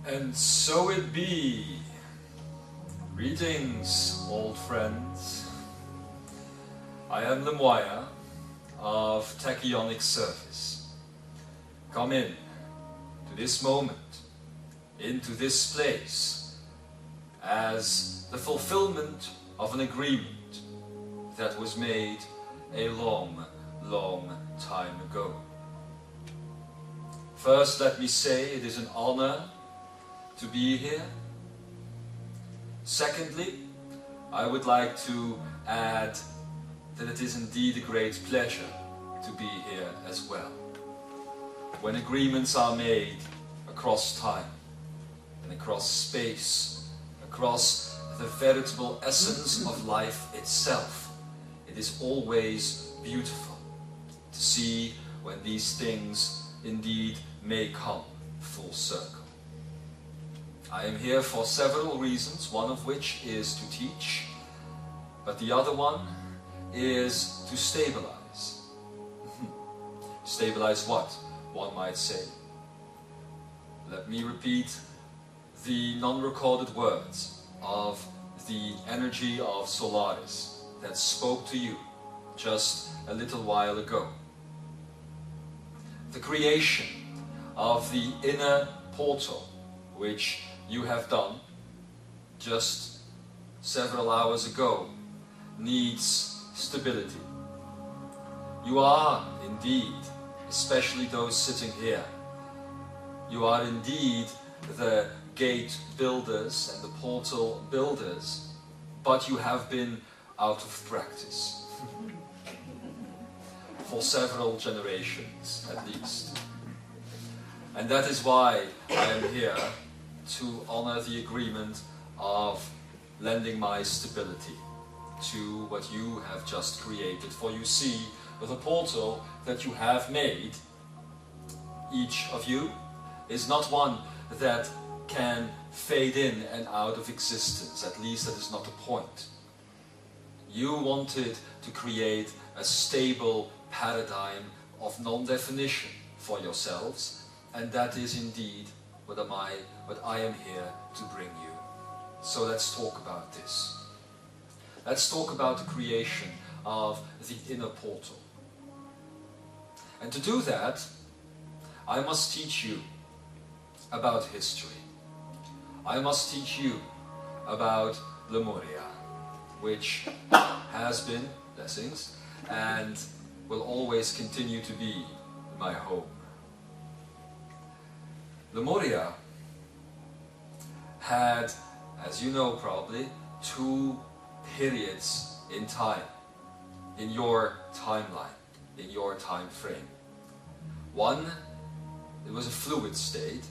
And so it be. Greetings, old friends. I am Lemuaya of Tachyonic Service. Come in to this moment, into this place, as the fulfillment of an agreement that was made a long, long time ago. First, let me say it is an honor to be here. Secondly, I would like to add that it is indeed a great pleasure to be here as well. When agreements are made across time and across space, across the veritable essence of life itself, it is always beautiful to see when these things indeed may come full circle. I am here for several reasons, one of which is to teach, but the other one is to stabilize. Stabilize what, one might say? Let me repeat the non-recorded words of the energy of Solaris that spoke to you just a little while ago. The creation of the inner portal, which you have done just several hours ago, needs stability. You are indeed, especially those sitting here, you are indeed the gate builders and the portal builders, but you have been out of practice for several generations at least. And that is why I am here to honor the agreement of lending my stability to what you have just created. For you see, with a portal that you have made, each of you is not one that can fade in and out of existence. At least that is not the point. You wanted to create a stable paradigm of non-definition for yourselves, and that is indeed what I am here to bring you. So let's talk about this. Let's talk about the creation of the inner portal. And to do that, I must teach you about history. I must teach you about Lemuria, which has been, blessings, and will always continue to be my home. Lemuria had, as you know probably, two periods in time, in your timeline, in your time frame. One, it was a fluid state.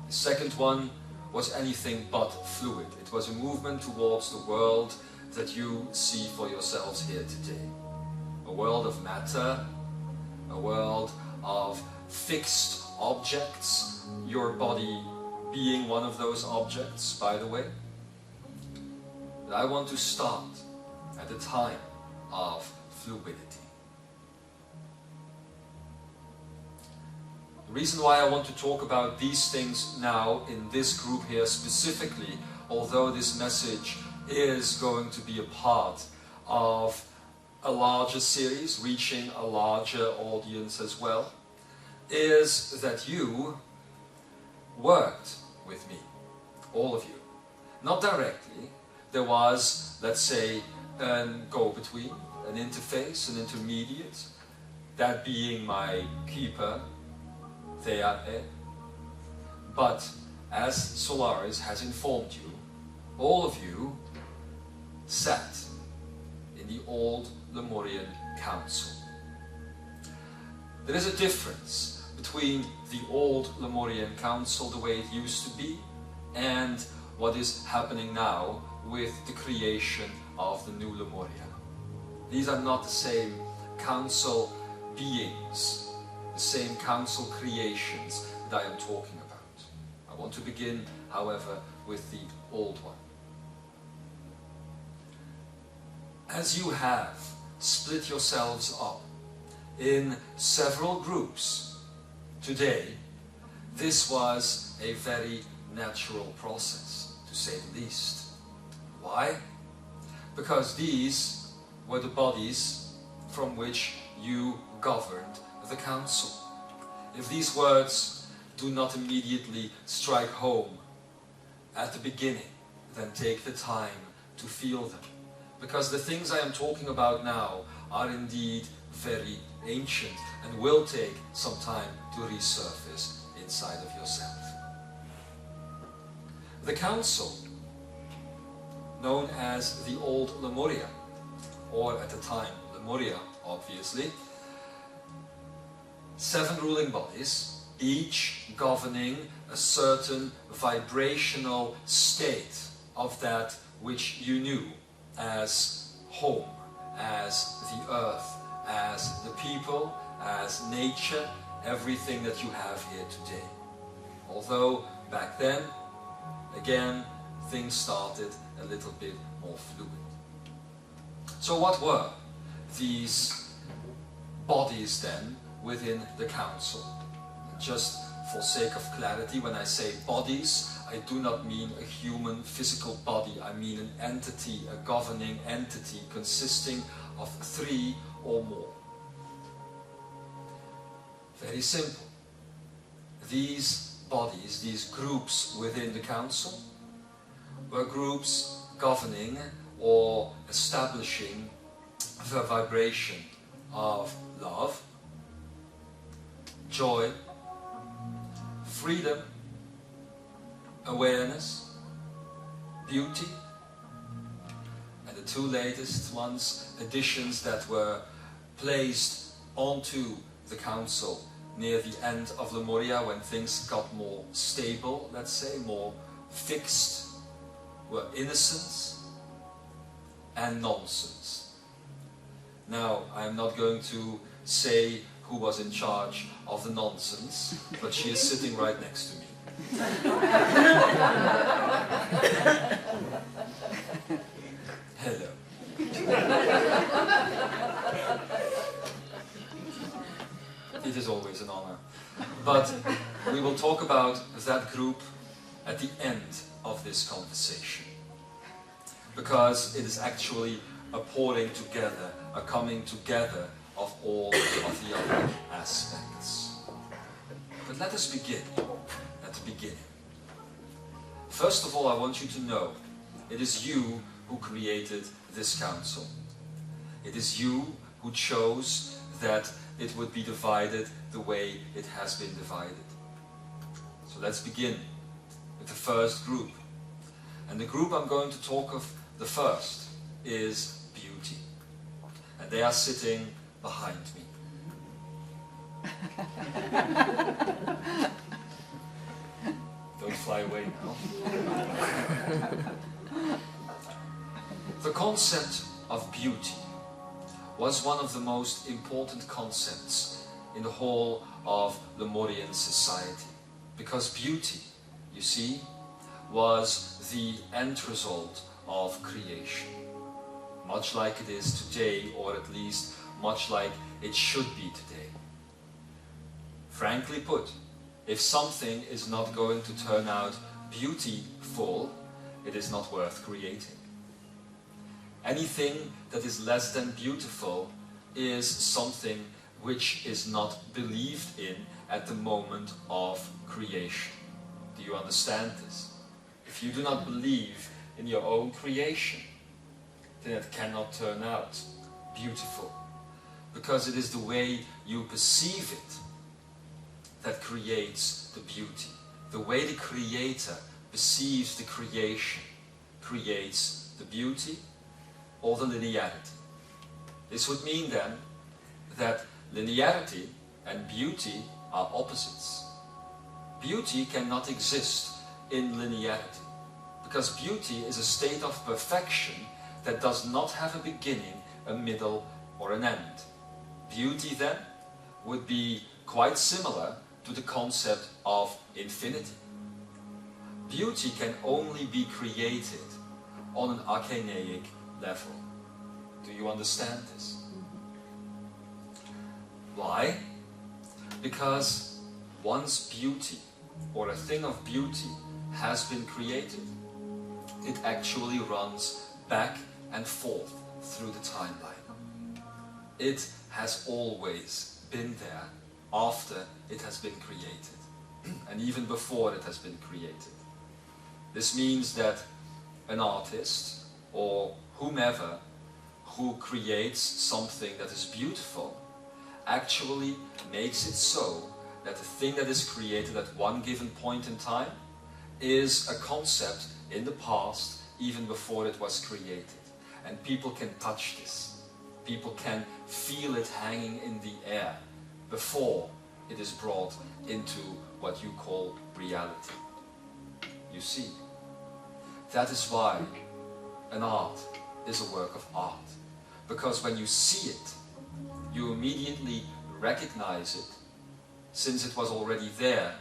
The second one was anything but fluid. It was a movement towards the world that you see for yourselves here today. A world of matter, a world of fixed objects, your body being one of those objects, by the way. But I want to start at the time of fluidity. The reason why I want to talk about these things now in this group here specifically, although this message is going to be a part of a larger series, reaching a larger audience as well, is that you worked with me, all of you. Not directly. There was, let's say, a go-between, an interface, an intermediate, that being my keeper, Theae. But as Solaris has informed you, all of you sat in the old Lemurian Council. There is a difference between the old Lemurian Council, the way it used to be, and what is happening now with the creation of the new Lemuria. These are not the same council beings, the same council creations that I am talking about. I want to begin, however, with the old one. As you have split yourselves up in several groups today, this was a very natural process, to say the least. Why? Because these were the bodies from which you governed the council. If these words do not immediately strike home at the beginning, then take the time to feel them. Because the things I am talking about now are indeed very ancient and will take some time to resurface inside of yourself. The council, known as the Old Lemuria, or at the time Lemuria, obviously, 7 ruling bodies, each governing a certain vibrational state of that which you knew as home, as the earth, as the people, as nature, everything that you have here today. Although back then, again, things started a little bit more fluid. So what were these bodies then within the council? Just for sake of clarity, when I say bodies, I do not mean a human physical body. I mean an entity, a governing entity consisting of 3 or more. Very simple. These bodies, these groups within the council, were groups governing or establishing the vibration of love, joy, freedom, awareness, beauty, and the 2 latest ones, additions that were placed onto the council near the end of Lemuria, when things got more stable, let's say, more fixed, were innocence and nonsense. Now, I'm not going to say who was in charge of the nonsense, but she is sitting right next to me. Hello. It is always an honor. But we will talk about that group at the end of this conversation. Because it is actually a pouring together, a coming together of all of the other aspects. But let us begin at the beginning. First of all, I want you to know, it is you who created this council. It is you who chose that it would be divided the way it has been divided. So let's begin with the first group. And the group I'm going to talk of the first is beauty. And they are sitting behind me. Don't fly away now. The concept of beauty was one of the most important concepts in the whole of Lemurian society. Because beauty, you see, was the end result of creation. Much like it is today, or at least much like it should be today. Frankly put, if something is not going to turn out beautiful, it is not worth creating. Anything that is less than beautiful is something which is not believed in at the moment of creation. Do you understand this? If you do not believe in your own creation, then it cannot turn out beautiful. Because it is the way you perceive it that creates the beauty. The way the Creator perceives the creation creates the beauty or the linearity. This would mean then that linearity and beauty are opposites. Beauty cannot exist in linearity, because beauty is a state of perfection that does not have a beginning, a middle, or an end. Beauty then would be quite similar to the concept of infinity. Beauty can only be created on an archaic level. Do you understand this? Why? Because once beauty, or a thing of beauty, has been created, it actually runs back and forth through the timeline. It has always been there after it has been created, and even before it has been created. This means that an artist, or whomever, who creates something that is beautiful, actually makes it so that the thing that is created at one given point in time is a concept in the past, even before it was created. And people can touch this. People can feel it hanging in the air before it is brought into what you call reality. You see, that is why an art is a work of art. Because when you see it, you immediately recognize it, since it was already there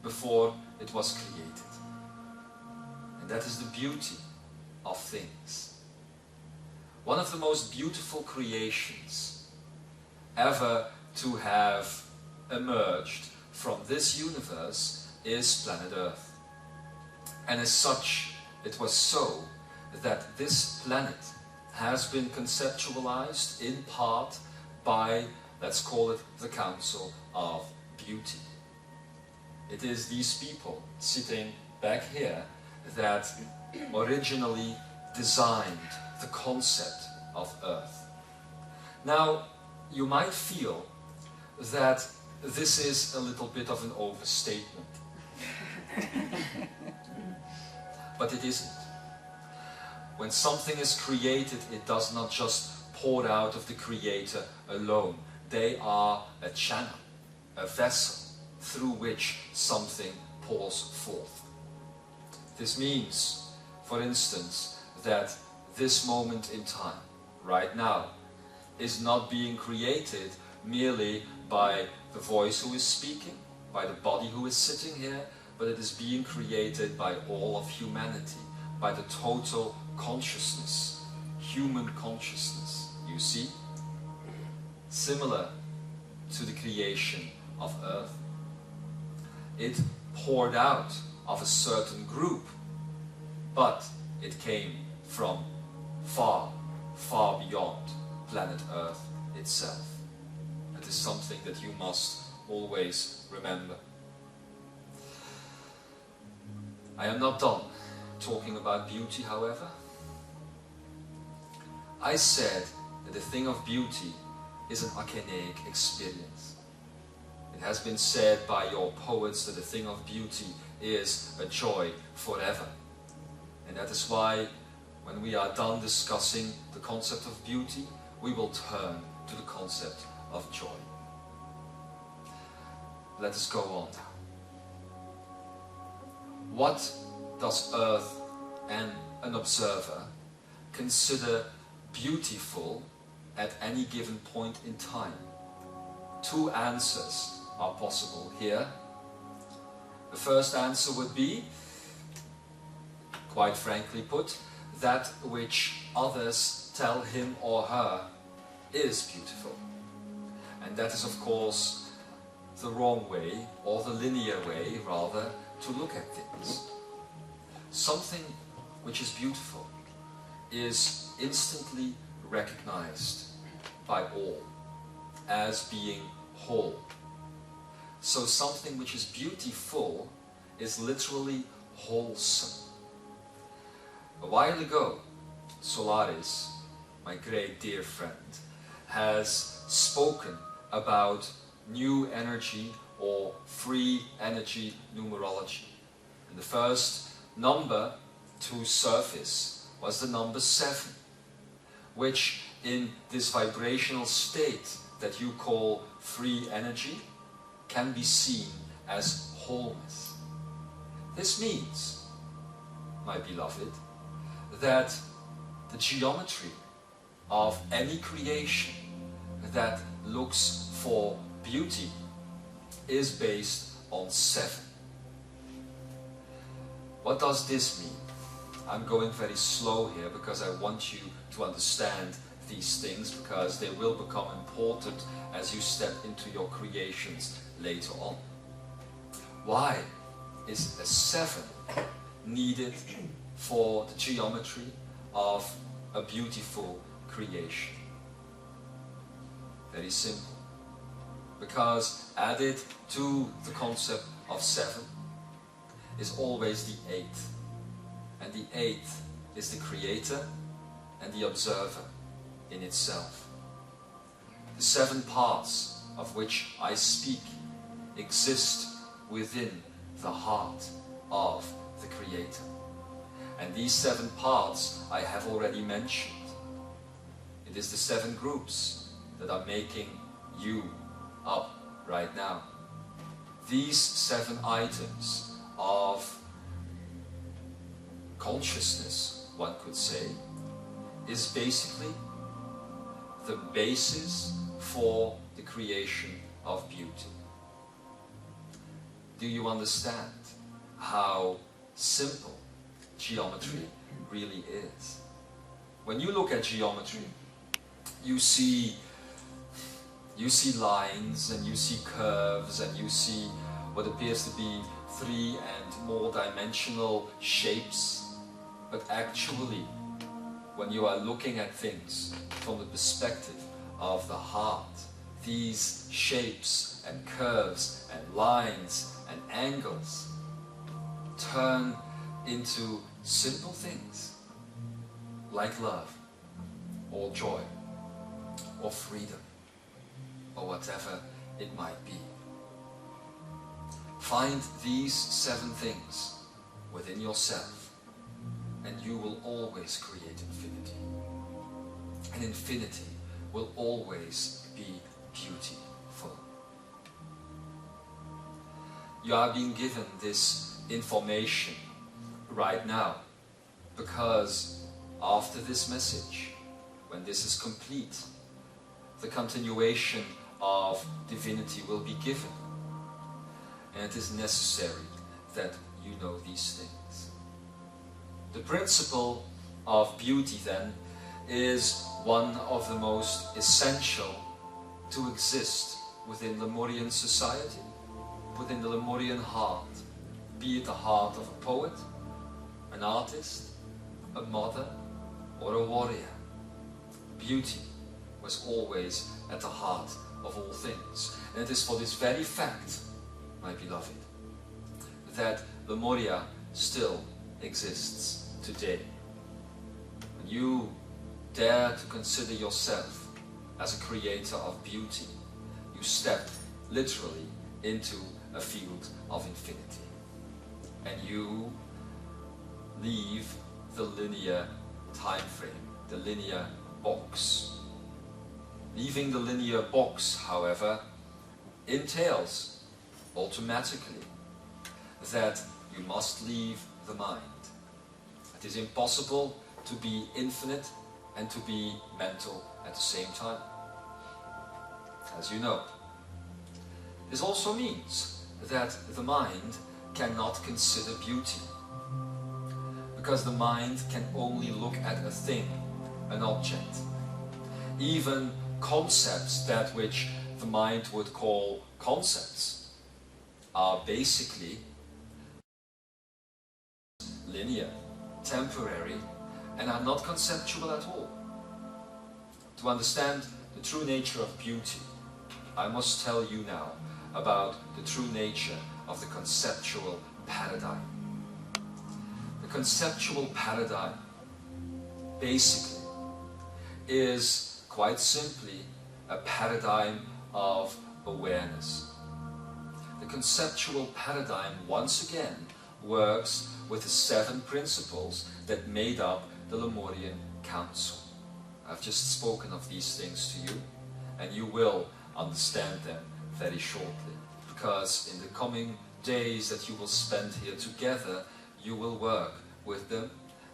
before it was created. And that is the beauty of things. One of the most beautiful creations ever to have emerged from this universe is planet Earth. And as such, it was so that this planet has been conceptualized in part by, let's call it, the Council of Beauty. It is these people sitting back here that originally designed the concept of Earth. Now, you might feel that this is a little bit of an overstatement. But it isn't. When something is created, it does not just pour out of the Creator alone. They are a channel, a vessel through which something pours forth. This means, for instance, that this moment in time, right now, is not being created merely by the voice who is speaking, by the body who is sitting here, but it is being created by all of humanity, by the total consciousness, human consciousness, you see? Similar to the creation of Earth. It poured out of a certain group, but it came from far, far beyond planet Earth itself. That is something that you must always remember. I am not done talking about beauty, however. I said that the thing of beauty is an archaic experience. It has been said by your poets that the thing of beauty is a joy forever. And that is why, when we are done discussing the concept of beauty, we will turn to the concept of joy. Let us go on now. What does Earth and an observer consider beautiful at any given point in time? Two answers are possible here. The first answer would be, quite frankly put, that which others tell him or her is beautiful. And that is, of course, the wrong way, or the linear way, rather, to look at things. Something which is beautiful is instantly recognized by all as being whole. So something which is beautiful is literally wholesome. A while ago, Solaris, my great dear friend, has spoken about new energy or free energy numerology. And the first number to surface was the number 7, which in this vibrational state that you call free energy can be seen as wholeness. This means, my beloved, that the geometry of any creation that looks for beauty is based on 7. What does this mean? I'm going very slow here because I want you to understand these things, because they will become important as you step into your creations later on. Why is a 7 needed for the geometry of a beautiful creation. Very simple. Because added to the concept of 7 is always the 8. And the 8 is the creator and the observer in itself. The 7 parts of which I speak exist within the heart of the creator. And these 7 parts I have already mentioned. It is the 7 groups that are making you up right now. These 7 items of consciousness, one could say, is basically the basis for the creation of beauty. Do you understand how simple geometry really is? When you look at geometry, you see lines, and you see curves, and you see what appears to be 3 and more dimensional shapes. But actually, when you are looking at things from the perspective of the heart, these shapes and curves and lines and angles turn into simple things like love or joy or freedom or whatever it might be. Find these 7 things within yourself and you will always create infinity. And infinity will always be beautiful. You are being given this information right now because after this message, when this is complete, the continuation of divinity will be given. And it is necessary that you know these things. The principle of beauty then is one of the most essential to exist within Lemurian society, within the Lemurian heart, be it the heart of a poet, an artist, a mother, or a warrior. Beauty was always at the heart of all things. And it is for this very fact, my beloved, that Lemuria still exists today. When you dare to consider yourself as a creator of beauty, you step literally into a field of infinity. And you leave the linear time frame, the linear box. Leaving the linear box, however, entails automatically that you must leave the mind. It is impossible to be infinite and to be mental at the same time, as you know. This also means that the mind cannot consider beauty, because the mind can only look at a thing, an object. Even concepts, that which the mind would call concepts, are basically linear, temporary, and are not conceptual at all. To understand the true nature of beauty, I must tell you now about the true nature of the conceptual paradigm. The conceptual paradigm basically is quite simply a paradigm of awareness. The conceptual paradigm once again works with the 7 principles that made up the Lemurian Council. I've just spoken of these things to you, and you will understand them very shortly, because in the coming days that you will spend here together, you will work with them.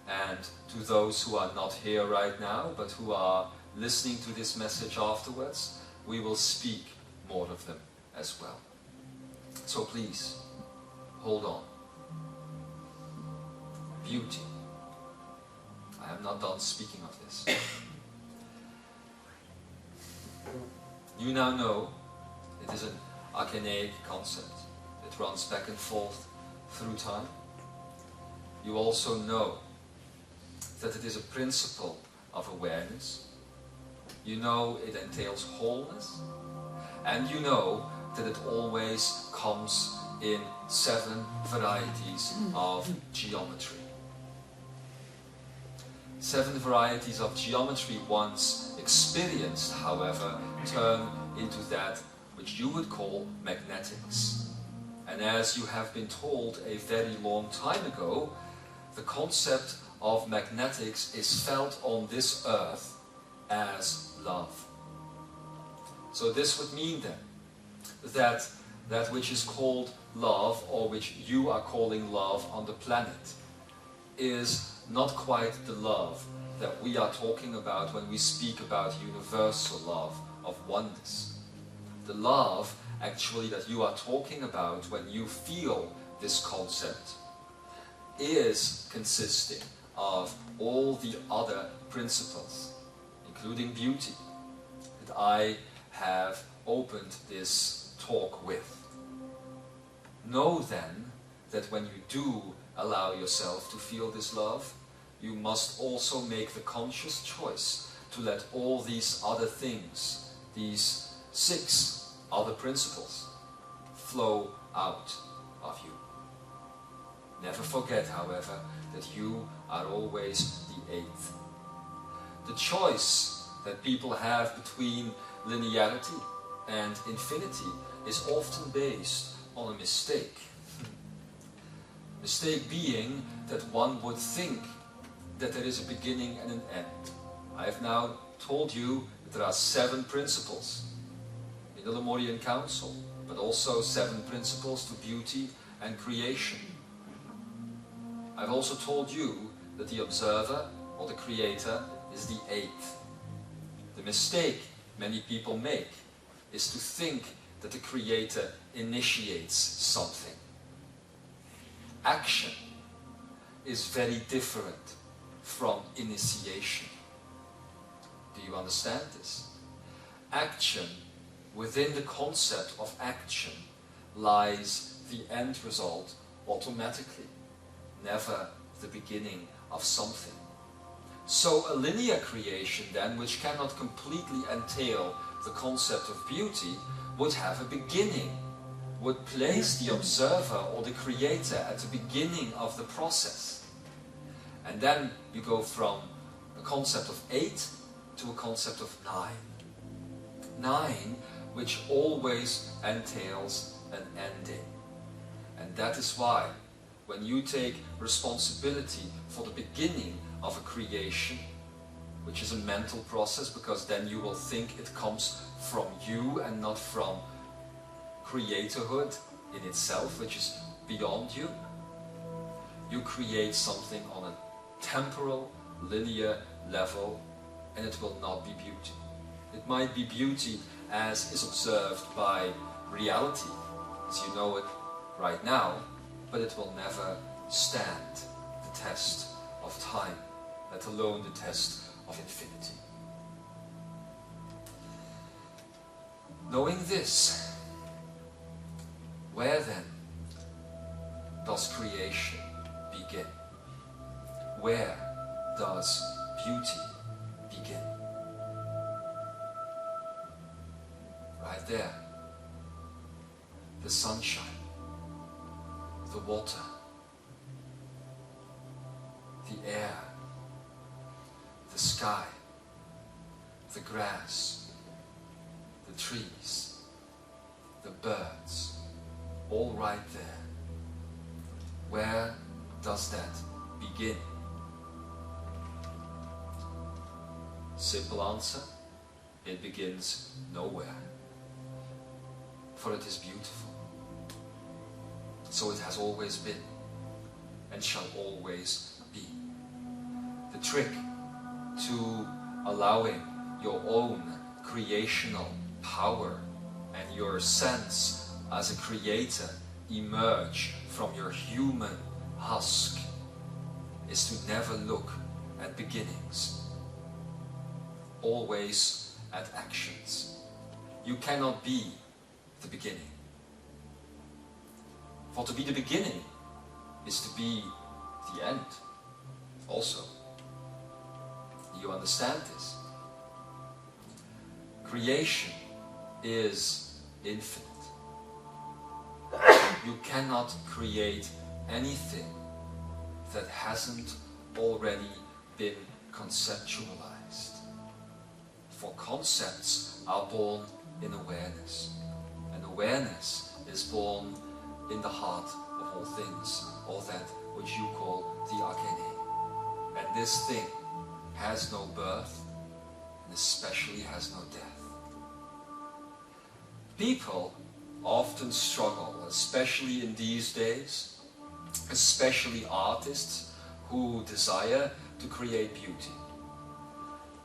And to those who are not here right now, but who are listening to this message afterwards, we will speak more of them as well. So please, hold on. Beauty. I am not done speaking of this. You now know it is an archaic concept. It runs back and forth through time. You also know that it is a principle of awareness. You know it entails wholeness. And you know that it always comes in 7 varieties of geometry. 7 varieties of geometry, once experienced, however, turn into that which you would call magnetics. And as you have been told a very long time ago, the concept of magnetics is felt on this earth as love. So this would mean then that that which is called love, or which you are calling love on the planet, is not quite the love that we are talking about when we speak about universal love of oneness. The love actually that you are talking about when you feel this concept is consisting of all the other principles, including beauty, that I have opened this talk with. Know then that when you do allow yourself to feel this love, you must also make the conscious choice to let all these other things, these 6 other principles, flow out of you. Never forget, however, that you are always the 8th. The choice that people have between linearity and infinity is often based on a mistake. Mistake being that one would think that there is a beginning and an end. I have now told you that there are 7 principles in the Lemurian Council, but also 7 principles to beauty and creation. I've also told you that the observer, or the creator, is the 8th. The mistake many people make is to think that the creator initiates something. Action is very different from initiation. Do you understand this? Action, within the concept of action, lies the end result automatically, never the beginning of something. So a linear creation then, which cannot completely entail the concept of beauty, would have a beginning, would place the observer or the creator at the beginning of the process. And then you go from a concept of 8 to a concept of 9. 9, which always entails an ending. And that is why, when you take responsibility for the beginning of a creation, which is a mental process, because then you will think it comes from you and not from creatorhood in itself, which is beyond you, you create something on a temporal, linear level, and it will not be beauty. It might be beauty as is observed by reality, as you know it right now, but it will never stand the test of time, let alone the test of infinity. Knowing this, where then does creation begin? Where does beauty begin? Right there. The sunshine, the water, the air, the sky, the grass, the trees, the birds, all right there. Where does that begin? Simple answer, it begins nowhere. For it is beautiful. So it has always been, and shall always be. The trick to allowing your own creational power and your sense as a creator emerge from your human husk is to never look at beginnings, always at actions. You cannot be the beginning. For to be the beginning, is to be the end also. You understand this? Creation is infinite. You cannot create anything that hasn't already been conceptualized. For concepts are born in awareness, and awareness is born in the heart of all things, or that which you call the Akene. And this thing has no birth, and especially has no death. People often struggle, especially in these days, especially artists who desire to create beauty.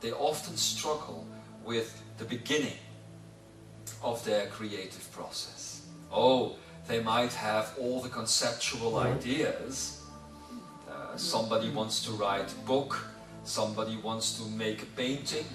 They often struggle with the beginning of their creative process. Oh, they might have all the conceptual ideas. Somebody wants to write a book, somebody wants to make a painting.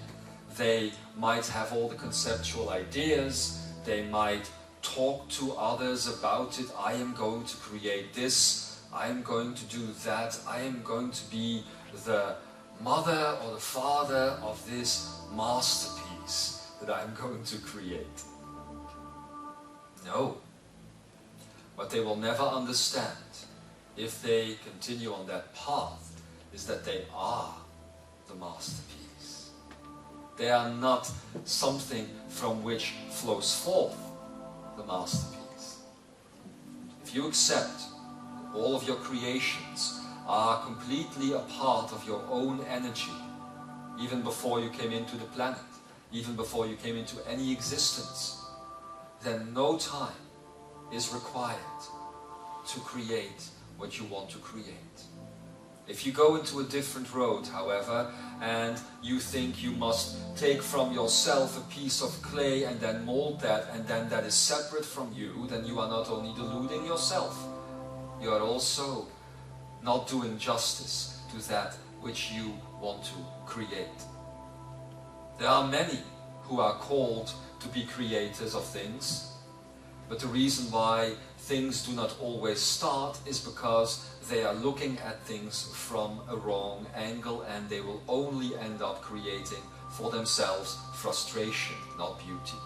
They might have all the conceptual ideas. They might talk to others about it. I am going to create this, I am going to do that, I am going to be the mother or the father of this masterpiece that I am going to create. No. What they will never understand, if they continue on that path, is that they are the masterpiece. They are not something from which flows forth the masterpiece. If you accept that all of your creations are completely a part of your own energy, even before you came into the planet, even before you came into any existence, then no time is required to create what you want to create. If you go into a different road, however, and you think you must take from yourself a piece of clay and then mold that, and then that is separate from you, then you are not only deluding yourself, you are also not doing justice to that which you want to create. There are many who are called to be creators of things, but the reason why things do not always start is because they are looking at things from a wrong angle, and they will only end up creating for themselves frustration, not beauty.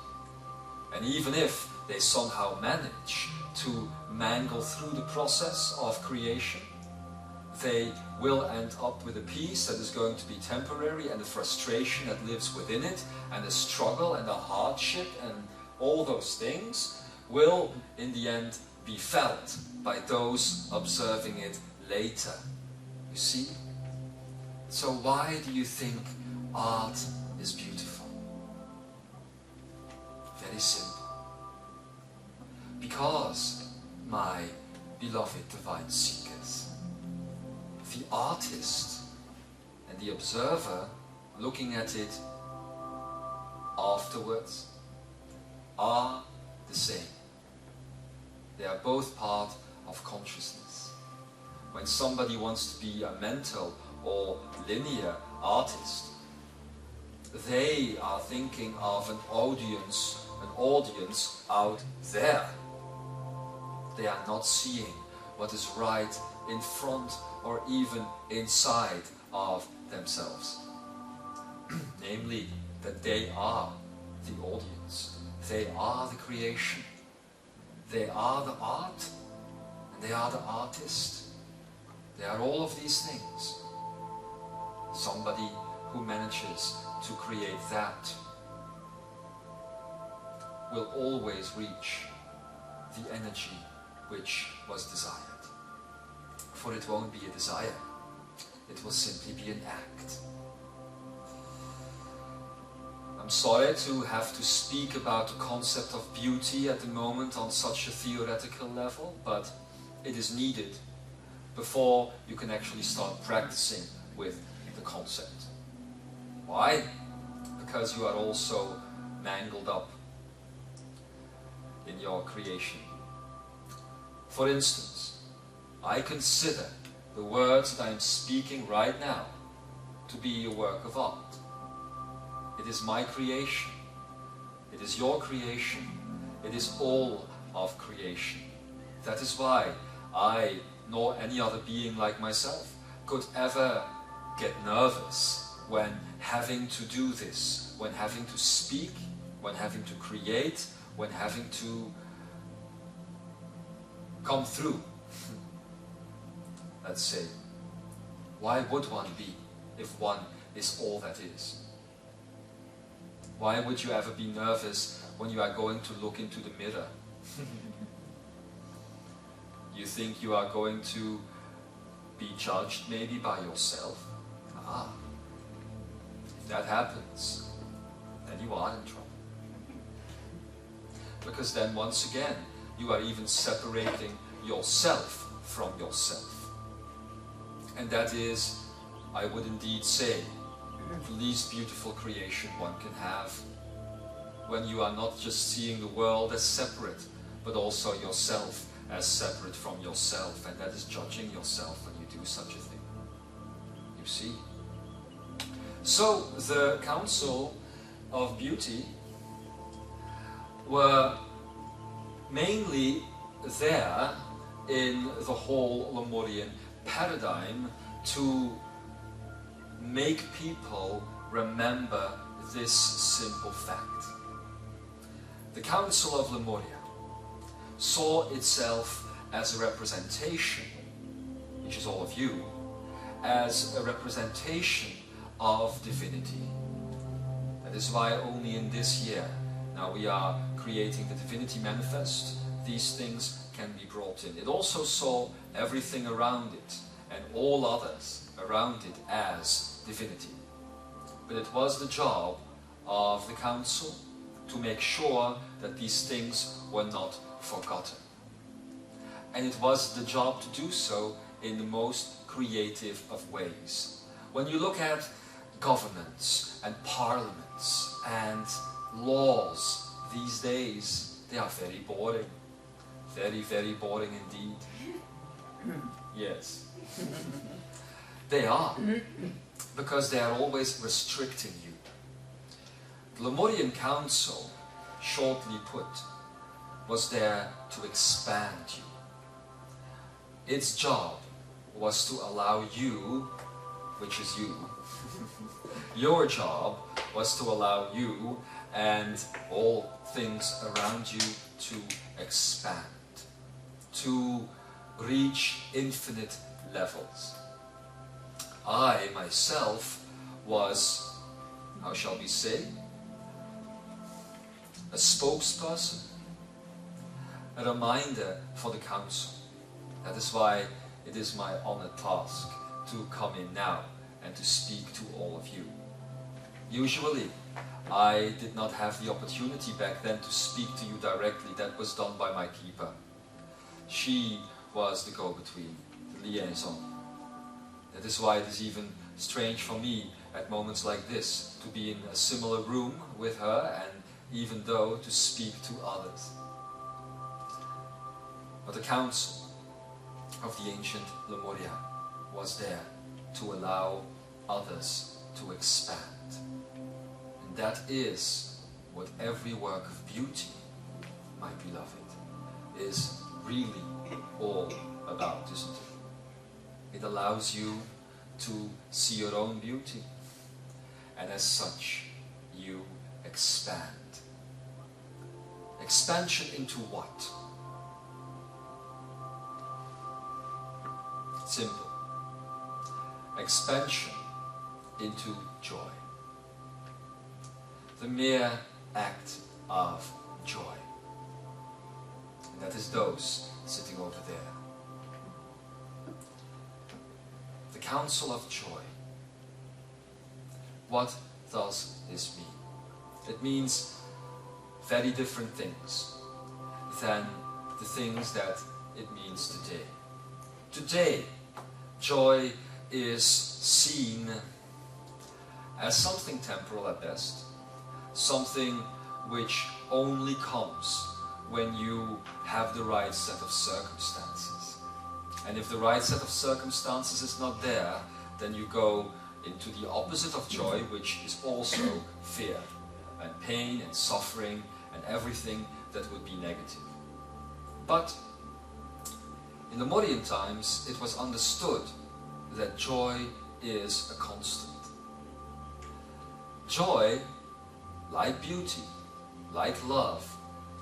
And even if they somehow manage to mangle through the process of creation, they will end up with a piece that is going to be temporary, and the frustration that lives within it, and the struggle and the hardship and all those things will in the end be felt by those observing it later. You see? So why do you think art is beautiful? Very simple. Because, my beloved divine seekers, the artist and the observer looking at it afterwards are the same. They are both part of consciousness. When somebody wants to be a mental or linear artist, they are thinking of an audience out there. They are not seeing what is right in front or even inside of themselves. Namely, that they are the audience. They are the creation. They are the art, and they are the artist. They are all of these things. Somebody who manages to create that will always reach the energy which was desired. For it won't be a desire, it will simply be an act. I'm sorry to have to speak about the concept of beauty at the moment on such a theoretical level, but it is needed before you can actually start practicing with the concept. Why? Because you are also mangled up in your creation. For instance, I consider the words that I am speaking right now to be a work of art. It is my creation. It is your creation. It is all of creation. That is why I nor any other being like myself could ever get nervous when having to do this, when having to speak, when having to create, when having to come through. Let's say, why would one be if one is all that is? Why would you ever be nervous when you are going to look into the mirror? You think you are going to be judged maybe by yourself? Ah, if that happens, then you are in trouble. Because then once again, you are even separating yourself from yourself. And that is, I would indeed say, the least beautiful creation one can have, when you are not just seeing the world as separate, but also yourself as separate from yourself, and that is judging yourself when you do such a thing. You see? So the Council of Beauty were mainly there in the whole Lemurian paradigm to make people remember this simple fact. The Council of Lemuria saw itself as a representation, which is all of you, as a representation of divinity. That is why only in this year, now we are creating the Divinity Manifest, these things can be brought in. It also saw everything around it and all others around it as divinity. But it was the job of the Council to make sure that these things were not forgotten. And it was the job to do so in the most creative of ways. When you look at governments and parliaments and laws these days, they are very boring. Very, very boring indeed. Yes. They are. Because they are always restricting you. The Lemurian Council, shortly put, was there to expand you. Its job was to allow you, which is you, your job was to allow you and all things around you to expand, to reach infinite levels. I myself was, how shall we say, a spokesperson, a reminder for the Council. That is why it is my honored task to come in now and to speak to all of you. Usually, I did not have the opportunity back then to speak to you directly. That was done by my keeper. She was the go-between, the liaison. That is why it is even strange for me at moments like this to be in a similar room with her and even though to speak to others. But the Council of the ancient Lemuria was there to allow others to expand. And that is what every work of beauty, my beloved, is really all about, isn't it? It allows you to see your own beauty, and as such, you expand. Expansion into what? Simple. Expansion into joy. The mere act of joy. And that is those sitting over there. The Council of Joy. What does this mean? It means very different things than the things that it means today. Today, joy is seen as something temporal at best, something which only comes when you have the right set of circumstances. And if the right set of circumstances is not there, then you go into the opposite of joy, which is also fear and pain and suffering and everything that would be negative. But In Lemurian times, it was understood that joy is a constant. Joy, like beauty, like love,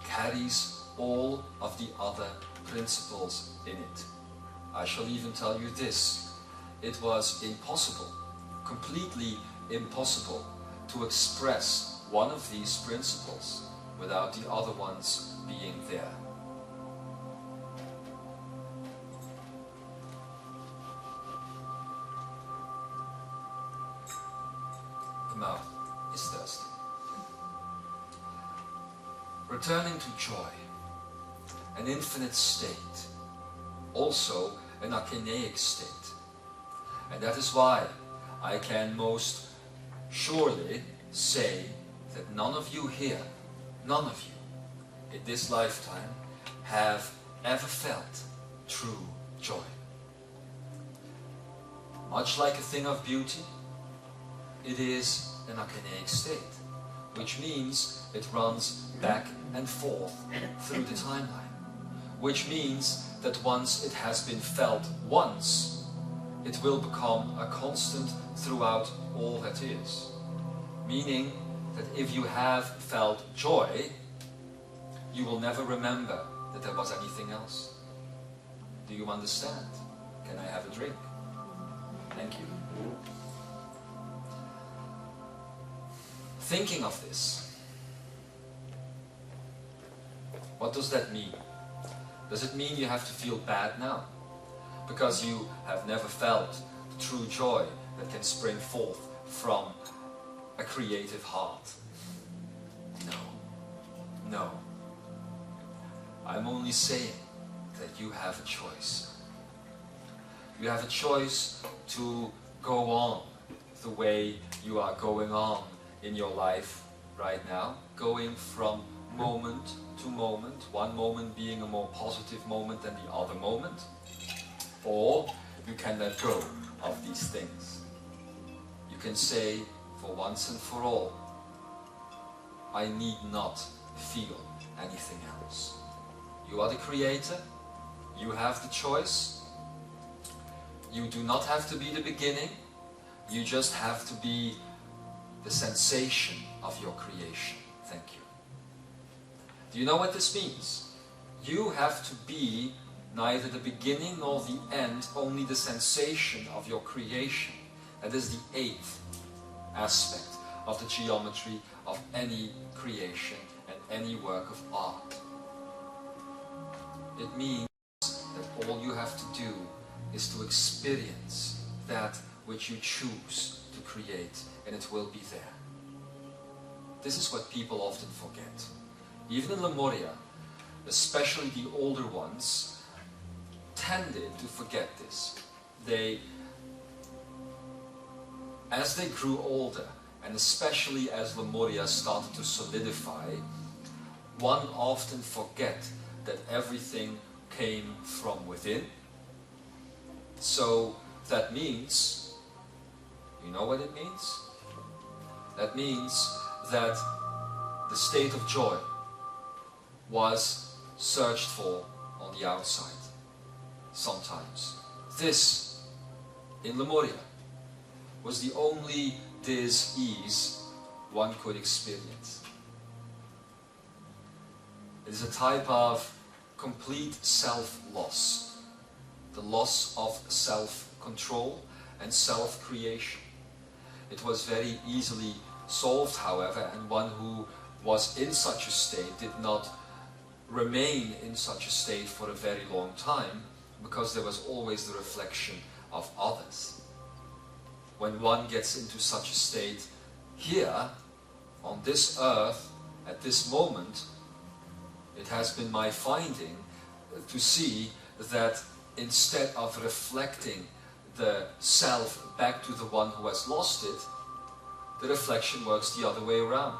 carries all of the other principles in it. I shall even tell you this: it was impossible, completely impossible, to express one of these principles without the other ones being there. The mouth is thirsty. Returning to joy, an infinite state, also an archaic state. And that is why I can most surely say that none of you here, none of you in this lifetime have ever felt true joy. Much like a thing of beauty, it is an archaic state, which means it runs back and forth through the timeline, which means that once it has been felt once, it will become a constant throughout all that is. Meaning that if you have felt joy, you will never remember that there was anything else. Do you understand? Can I have a drink? Thank you. Thinking of this, what does that mean? Does it mean you have to feel bad now? Because you have never felt the true joy that can spring forth from a creative heart? No. No. I'm only saying that you have a choice. You have a choice to go on the way you are going on in your life right now, going from moment to moment, one moment being a more positive moment than the other moment, or you can let go of these things. You can say, for once and for all, I need not feel anything else. You are the creator, you have the choice, you do not have to be the beginning, you just have to be the sensation of your creation. Thank you. Do you know what this means? You have to be neither the beginning nor the end, only the sensation of your creation. That is the eighth aspect of the geometry of any creation and any work of art. It means that all you have to do is to experience that which you choose to create, and it will be there. This is what people often forget. Even in Lemuria, especially the older ones, tended to forget this. As they grew older, and especially as Lemuria started to solidify, one often forget that everything came from within. So that means, you know what it means? That means that the state of joy was searched for on the outside, sometimes. This, in Lemuria, was the only dis-ease one could experience. It is a type of complete self-loss, the loss of self-control and self-creation. It was very easily solved, however, and one who was in such a state did not remain in such a state for a very long time, because there was always the reflection of others. When one gets into such a state here, on this earth, at this moment, it has been my finding to see that instead of reflecting the self back to the one who has lost it, the reflection works the other way around.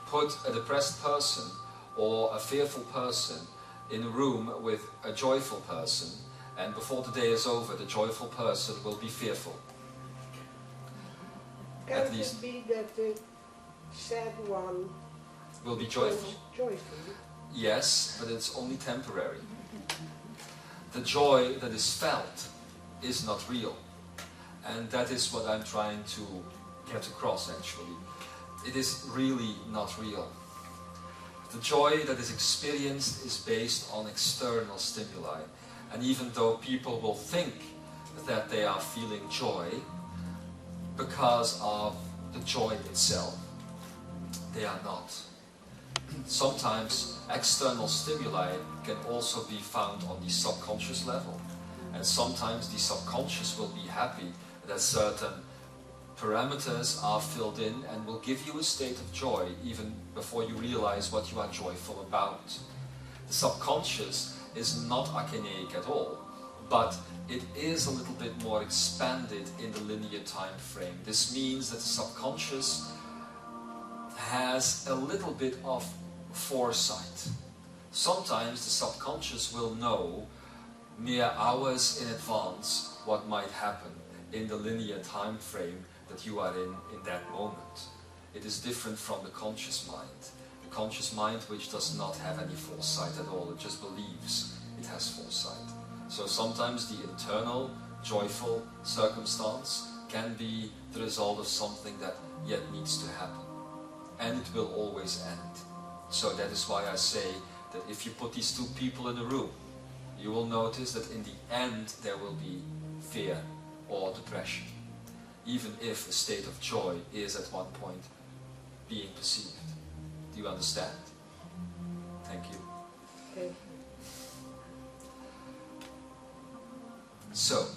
Put a depressed person or a fearful person in a room with a joyful person, and before the day is over, the joyful person will be fearful. Can it be that the sad one will be joyful? Joyful. Yes, but it's only temporary. the joy that is felt is not real. And that is what I'm trying to get across actually. It is really not real. The joy that is experienced is based on external stimuli. And even though people will think that they are feeling joy because of the joy itself, they are not. Sometimes external stimuli can also be found on the subconscious level. And sometimes the subconscious will be happy that certain parameters are filled in and will give you a state of joy even before you realize what you are joyful about. The subconscious is not archaic at all, but it is a little bit more expanded in the linear time frame. This means that the subconscious has a little bit of foresight. Sometimes the subconscious will know mere hours in advance what might happen in the linear time frame that you are in that moment. It is different from the conscious mind. The conscious mind which does not have any foresight at all, it just believes it has foresight. So sometimes the internal, joyful circumstance can be the result of something that yet needs to happen. And it will always end. So that is why I say that if you put these two people in a room, you will notice that in the end there will be fear or depression, even if a state of joy is at one point being perceived. Do you understand? Thank you. Okay. So,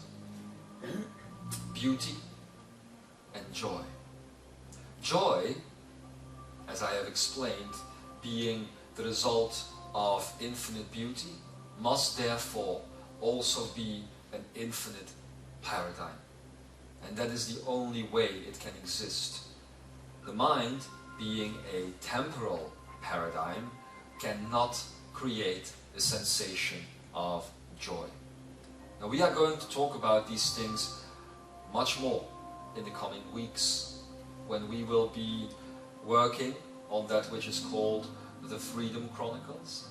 beauty and joy. Joy, as I have explained, being the result of infinite beauty, must therefore also be an infinite paradigm. And that is the only way it can exist. The mind, being a temporal paradigm, cannot create a sensation of joy. Now we are going to talk about these things much more in the coming weeks, when we will be working on that which is called the Freedom Chronicles.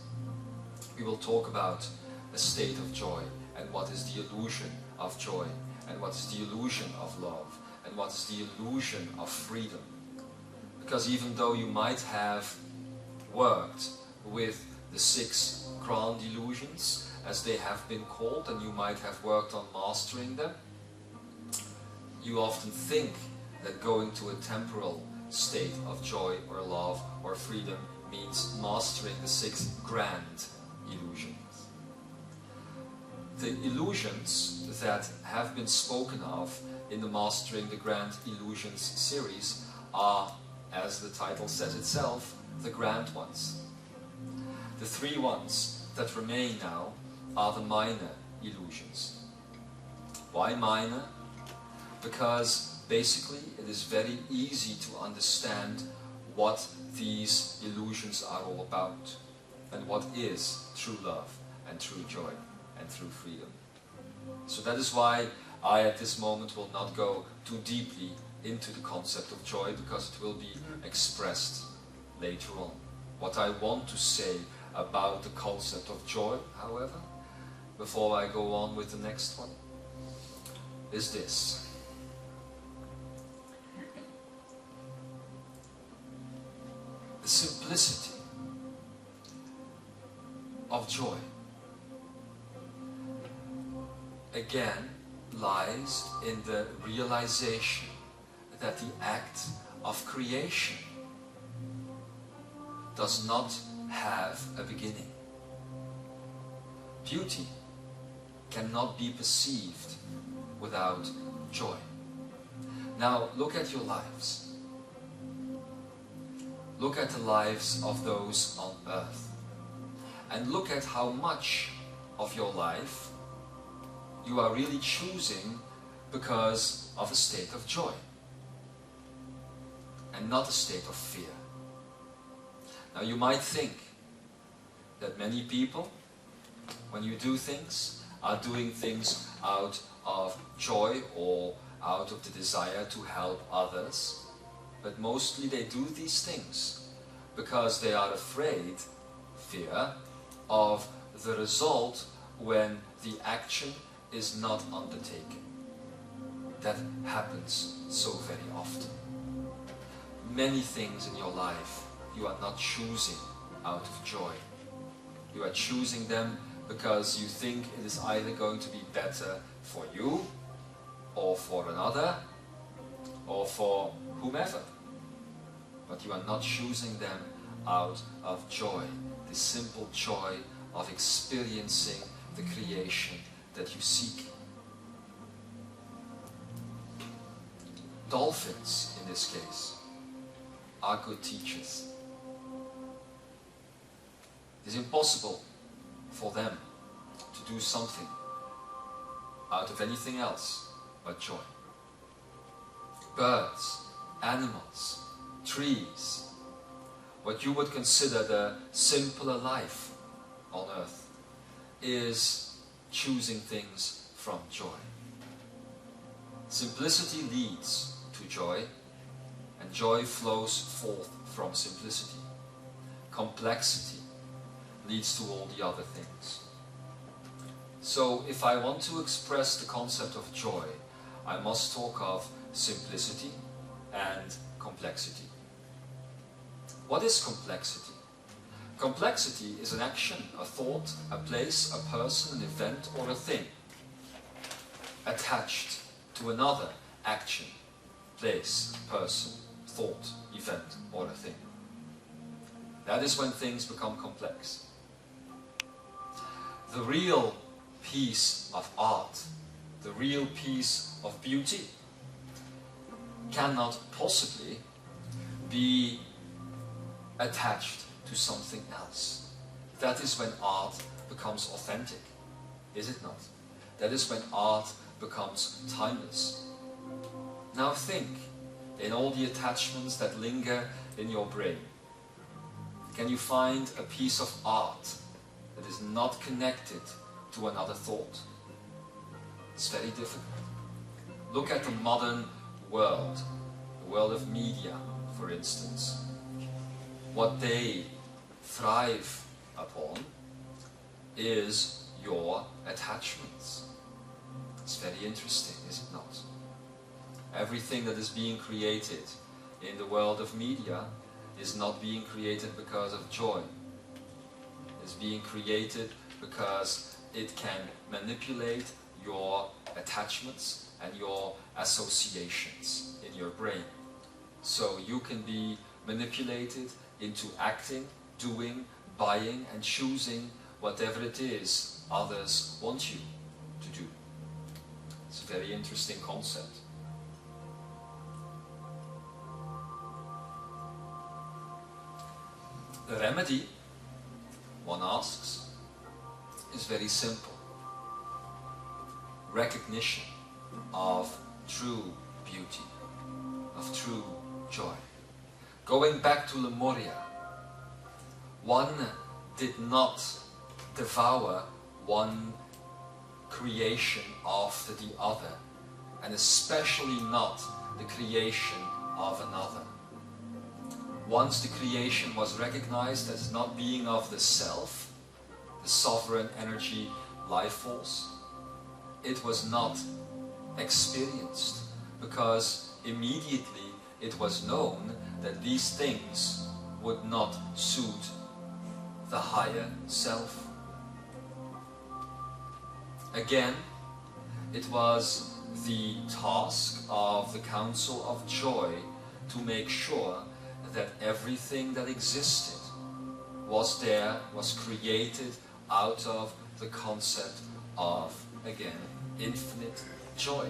We will talk about a state of joy, and what is the illusion of joy, and what is the illusion of love, and what is the illusion of freedom. Because even though you might have worked with the 6 grand illusions, as they have been called, and you might have worked on mastering them, you often think that going to a temporal state of joy or love or freedom means mastering the 6 grand illusions. The illusions that have been spoken of in the Mastering the Grand Illusions series are, as the title says itself, the grand ones. The 3 ones that remain now are the minor illusions. Why minor? Because basically it is very easy to understand what these illusions are all about, and what is true love and true joy and true freedom. So that is why I at this moment will not go too deeply into the concept of joy, because it will be expressed later on. What I want to say about the concept of joy, however, before I go on with the next one, is this. The simplicity of joy again lies in the realization that the act of creation does not have a beginning. Beauty cannot be perceived without joy. Now look at your lives. Look at the lives of those on earth, and look at how much of your life you are really choosing because of a state of joy and not a state of fear. Now you might think that many people, when you do things, are doing things out of joy or out of the desire to help others, but mostly they do these things because they are afraid, fear, of the result when the action is not undertaken. That happens so very often. Many things in your life you are not choosing out of joy. You are choosing them because you think it is either going to be better for you, or for another, or for whomever. But you are not choosing them out of joy, the simple joy of experiencing the creation that you seek. Dolphins, in this case, are good teachers. It is impossible for them to do something out of anything else but joy. Birds, animals, trees, what you would consider the simpler life on earth, is choosing things from joy. Simplicity leads to joy, and joy flows forth from simplicity. Complexity leads to all the other things. So if I want to express the concept of joy, I must talk of simplicity and complexity. What is complexity? Complexity is an action, a thought, a place, a person, an event, or a thing attached to another action, place, person, thought, event, or a thing. That is when things become complex. The real piece of art, the real piece of beauty, cannot possibly be attached to something else. That is when art becomes authentic, is it not? That is when art becomes timeless. Now think in all the attachments that linger in your brain. Can you find a piece of art that is not connected to another thought? It's very difficult. Look at the modern world, the world of media, for instance. What they thrive upon is your attachments. It's very interesting, is it not? Everything that is being created in the world of media is not being created because of joy. It's being created because it can manipulate your attachments and your associations in your brain. So you can be manipulated into acting, doing, buying and choosing whatever it is others want you to do. It's a very interesting concept. The remedy, one asks, is very simple. Recognition of true beauty, of true joy. Going back to Lemuria, one did not devour one creation after the other, and especially not the creation of another. Once the creation was recognized as not being of the self, the sovereign energy life force, it was not experienced, because immediately it was known that these things would not suit the higher self. Again, it was the task of the Council of Joy to make sure that everything that existed was there, was created out of the concept of, again, infinite joy,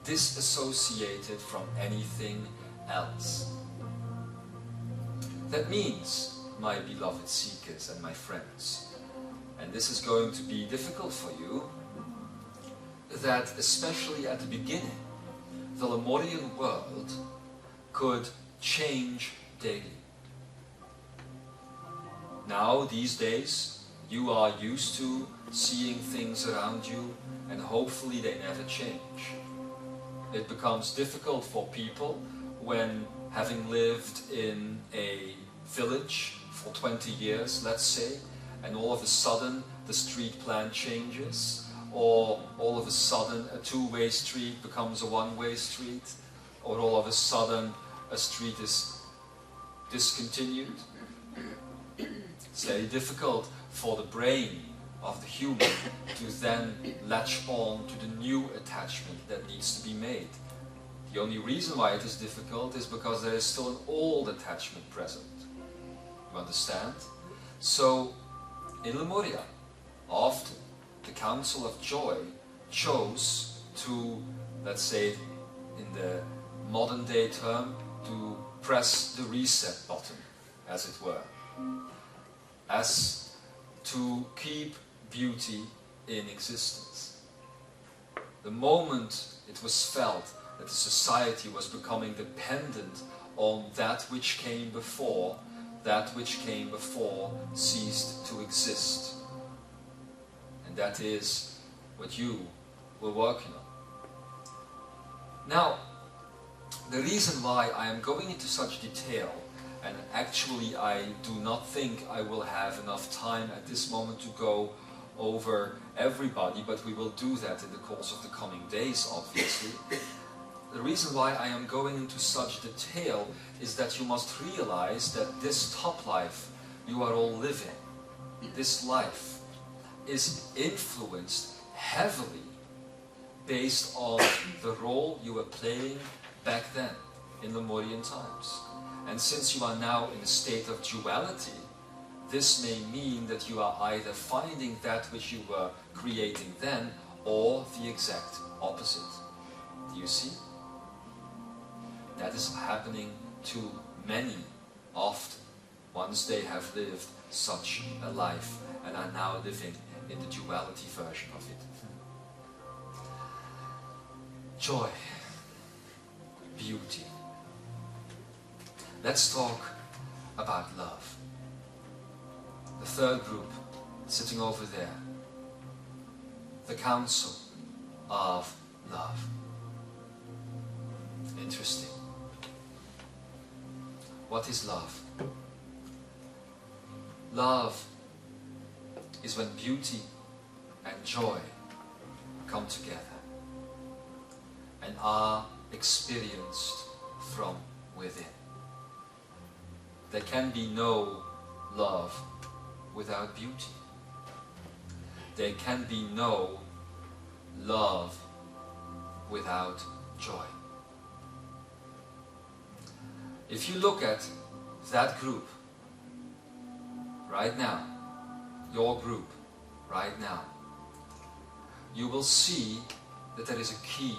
disassociated from anything else. That means, my beloved seekers and my friends, and this is going to be difficult for you, that especially at the beginning, the Lemurian world could change daily. Now, these days, you are used to seeing things around you, and hopefully they never change. It becomes difficult for people when, having lived in a village for 20 years, let's say, and all of a sudden the street plan changes, or all of a sudden a two-way street becomes a one-way street, or all of a sudden a street is discontinued. It's very difficult for the brain of the human to then latch on to the new attachment that needs to be made. The only reason why it is difficult is because there is still an old attachment present. You understand? So, in Lemuria, often the Council of Joy chose to, let's say in the modern day term, to press the reset button, as it were, as to keep beauty in existence. The moment it was felt that the society was becoming dependent on that which came before, that which came before ceased to exist. And that is what you were working on. Now, the reason why I am going into such detail, and actually I do not think I will have enough time at this moment to go over everybody, but we will do that in the course of the coming days, obviously. The reason why I am going into such detail is that you must realize that this top life you are all living, this life, is influenced heavily based on the role you were playing back then, in Lemurian times. And since you are now in a state of duality, this may mean that you are either finding that which you were creating then, or the exact opposite. Do you see? That is happening to many often, once they have lived such a life and are now living in the duality version of it. Joy, beauty. Let's talk about love. The third group, sitting over there, the Council of Love. Interesting. What is love? Love is when beauty and joy come together and are experienced from within. There can be no love without beauty. There can be no love without joy. If you look at that group right now, your group right now, you will see that there is a key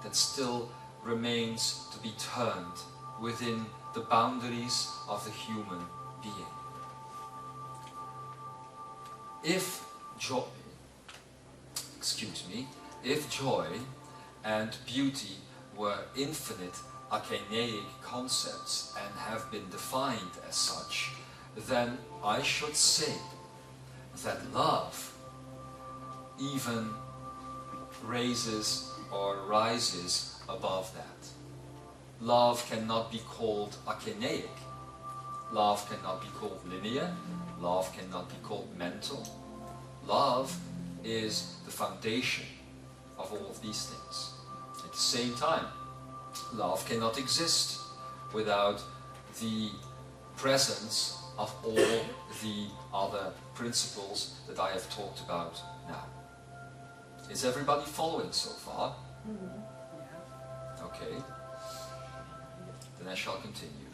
that still remains to be turned within the boundaries of the human being. If joy and beauty were infinite archanaic concepts and have been defined as such, then I should say that love even raises or rises above that. Love cannot be called archanaic. Love cannot be called linear. Love cannot be called mental. Love is the foundation of all of these things. At the same time, love cannot exist without the presence of all the other principles that I have talked about now. Is everybody following so far? Mm-hmm. Okay. Then I shall continue.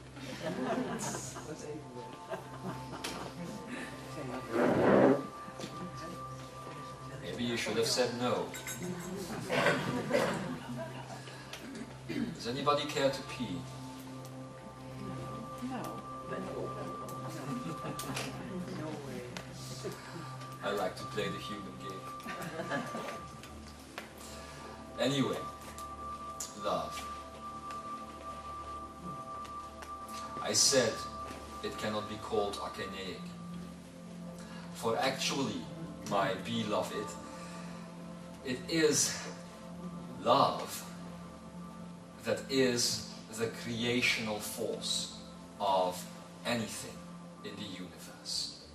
Maybe you should have said no. Does anybody care to pee? No. No way. I like to play the human game. Anyway, love. I said it cannot be called archanaic. For actually, my beloved, it is love that is the creational force of anything in the universe.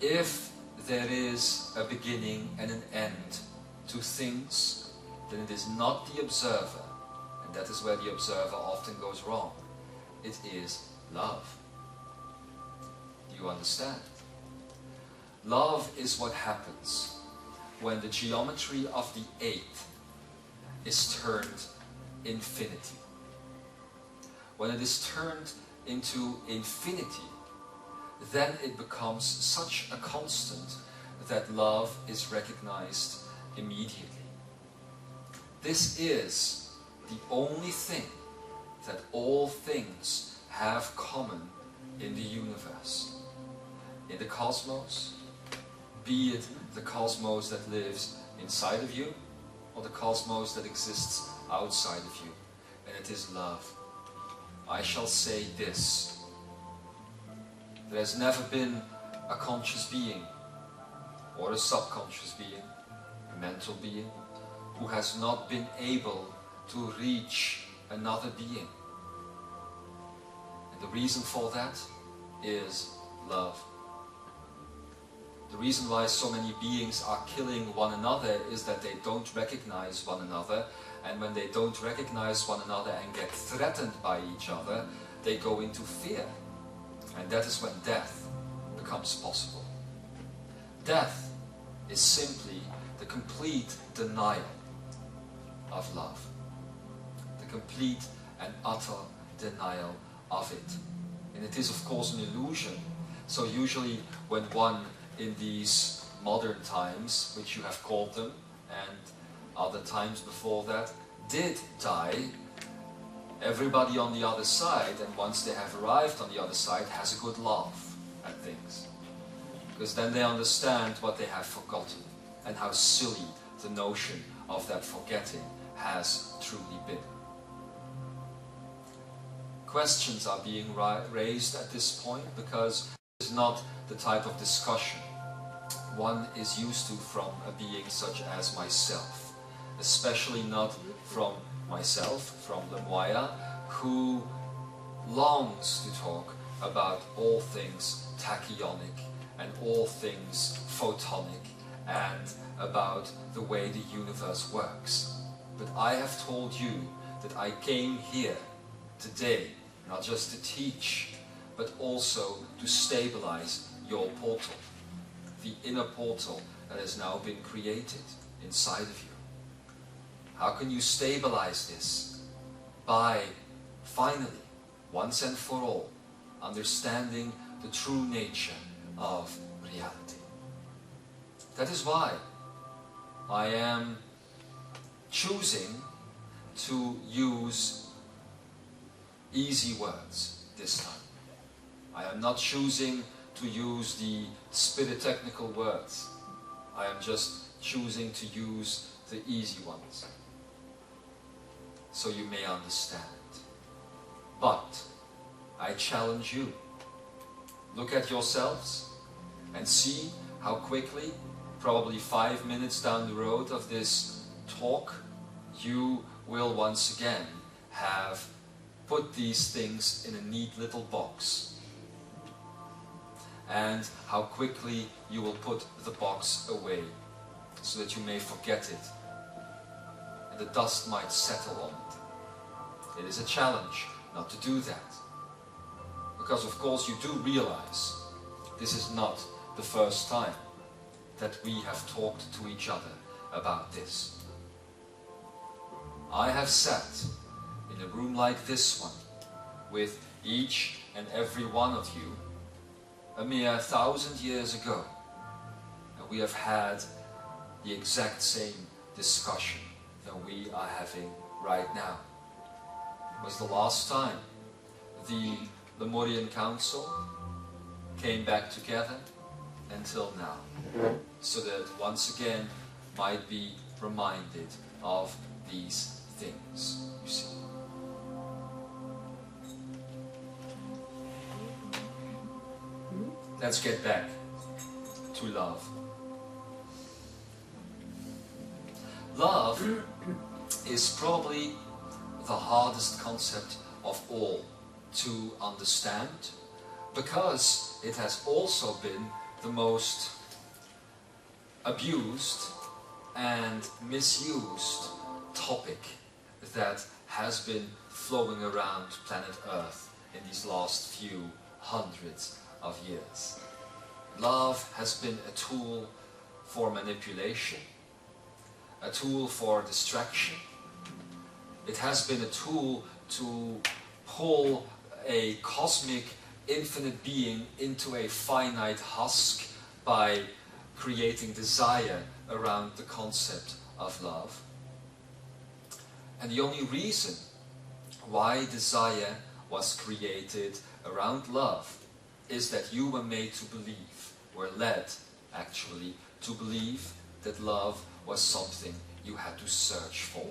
if there is a beginning and an end to things, then it is not the observer, and that is where the observer often goes wrong. It is love. Do you understand? Love is what happens when the geometry of the eighth is turned infinity. When it is turned into infinity, then it becomes such a constant that love is recognized immediately. This is the only thing that all things have common in the universe. In the cosmos, be it the cosmos that lives inside of you or the cosmos that exists outside of you, and it is love. I shall say this: there has never been a conscious being or a subconscious being, a mental being, who has not been able to reach another being. And the reason for that is love. The reason why so many beings are killing one another is that they don't recognize one another, and when they don't recognize one another and get threatened by each other, they go into fear. And that is when death becomes possible. Death is simply the complete denial of love. The complete and utter denial of it. And it is of course an illusion. So usually when one in these modern times, which you have called them, and other times before that, did die, everybody on the other side, and once they have arrived on the other side, has a good laugh at things. Because then they understand what they have forgotten, and how silly the notion of that forgetting has truly been. Questions are being raised at this point because it is not the type of discussion one is used to from a being such as myself, especially not from myself, from Lemuaya, who longs to talk about all things tachyonic and all things photonic and about the way the universe works. But I have told you that I came here today not just to teach, but also to stabilize your portal, the inner portal that has now been created inside of you. How can you stabilize this? By finally, once and for all, understanding the true nature of reality. That is why I am choosing to use easy words this time. I am not choosing to use the spirit technical words. I am just choosing to use the easy ones, so you may understand. But I challenge you, look at yourselves and see how quickly, probably 5 minutes down the road of this talk, you will once again have put these things in a neat little box. And how quickly you will put the box away, so that you may forget it, and the dust might settle on it. It is a challenge not to do that, because of course you do realize this is not the first time that we have talked to each other about this. I have sat in a room like this one with each and every one of you a mere 1,000 years ago, and we have had the exact same discussion that we are having right now. It was the last time the Lemurian Council came back together until now, so that once again might be reminded of these things, you see. Let's get back to love. Love is probably the hardest concept of all to understand, because it has also been the most abused and misused topic that has been flowing around planet Earth in these last few hundreds of years. Love has been a tool for manipulation, a tool for distraction. It has been a tool to pull a cosmic, infinite being into a finite husk by creating desire around the concept of love. And the only reason why desire was created around love is that you were made to believe, were led actually to believe that love was something you had to search for.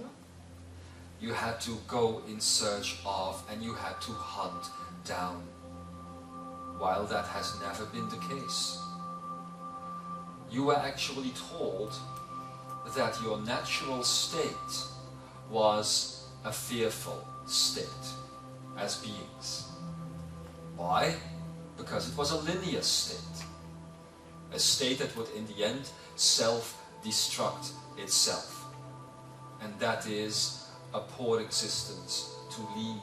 You had to go in search of, and you had to hunt down, while that has never been the case. You were actually told that your natural state was a fearful state as beings. Why? Because it was a linear state. A state that would in the end self-destruct itself. And that is a poor existence to lead.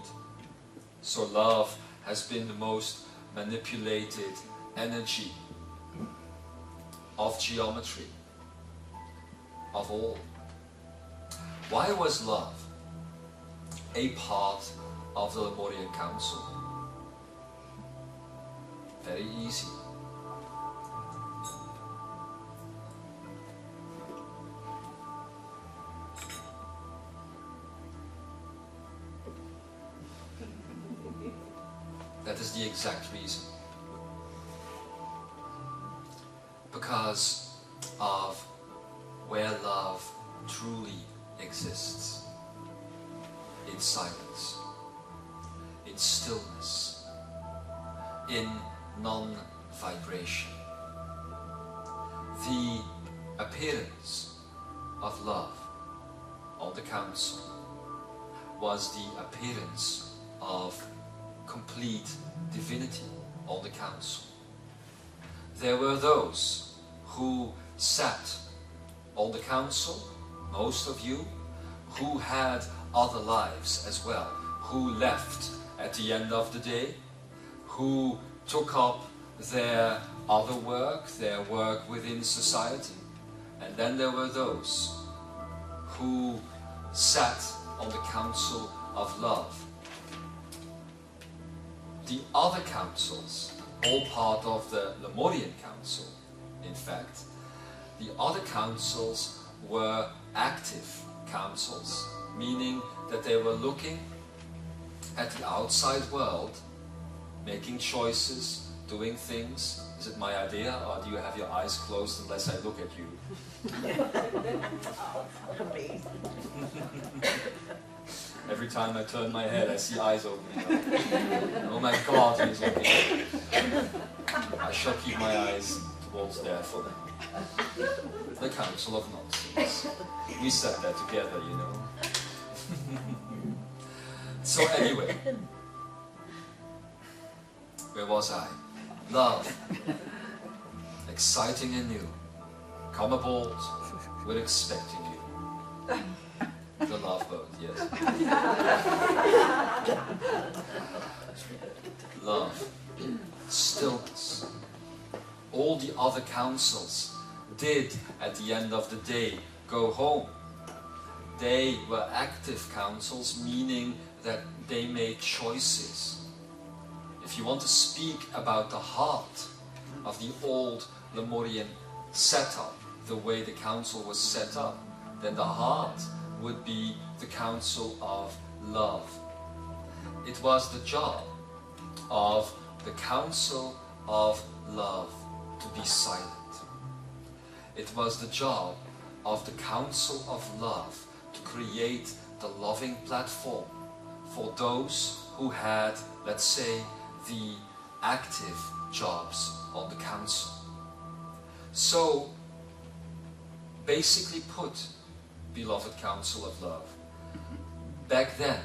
So love has been the most manipulated energy of geometry, of all. Why was love a part of the Lemurian Council? Very easy. That is the exact reason. Because of where love truly exists. In silence, in stillness, in non-vibration. The appearance of love on the council was the appearance of complete divinity on the council. There were those who sat on the council, most of you, who had other lives as well, who left at the end of the day, who took up their other work, their work within society. And then there were those who sat on the council of love. The other councils, all part of the Lemurian Council, in fact, the other councils were active councils, meaning that they were looking at the outside world, making choices, doing things. Is it my idea, or do you have your eyes closed unless I look at you? Every time I turn my head, I see eyes opening up. Oh my God, he's looking. I shall keep my eyes towards there for them. The Council of Nonsense. We said that together, you know. So anyway, where was I? Love. Exciting and new. Come aboard. We're expecting you. The love boat, yes. Love. Stillness. All the other councils did, at the end of the day, go home. They were active councils, meaning that they made choices. If you want to speak about the heart of the old Lemurian setup, the way the council was set up, then the heart would be the council of love. It was the job of the council of love to be silent. It was the job of the council of love to create the loving platform for those who had, let's say, the active jobs on the council. So, basically put, beloved council of love, back then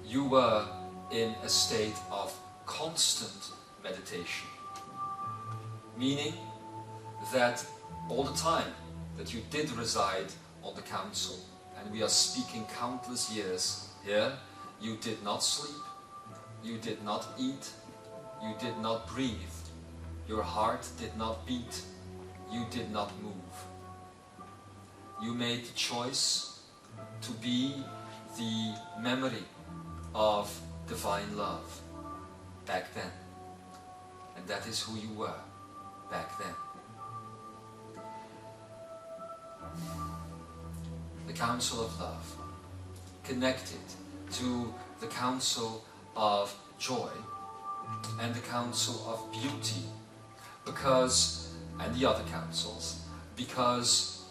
you were in a state of constant meditation. Meaning that all the time that you did reside on the council, and we are speaking countless years here, you did not sleep, you did not eat, you did not breathe, your heart did not beat, you did not move. You made the choice to be the memory of divine love back then. And that is who you were back then. The council of love, connected to the council of joy and the council of beauty, because, and the other councils, because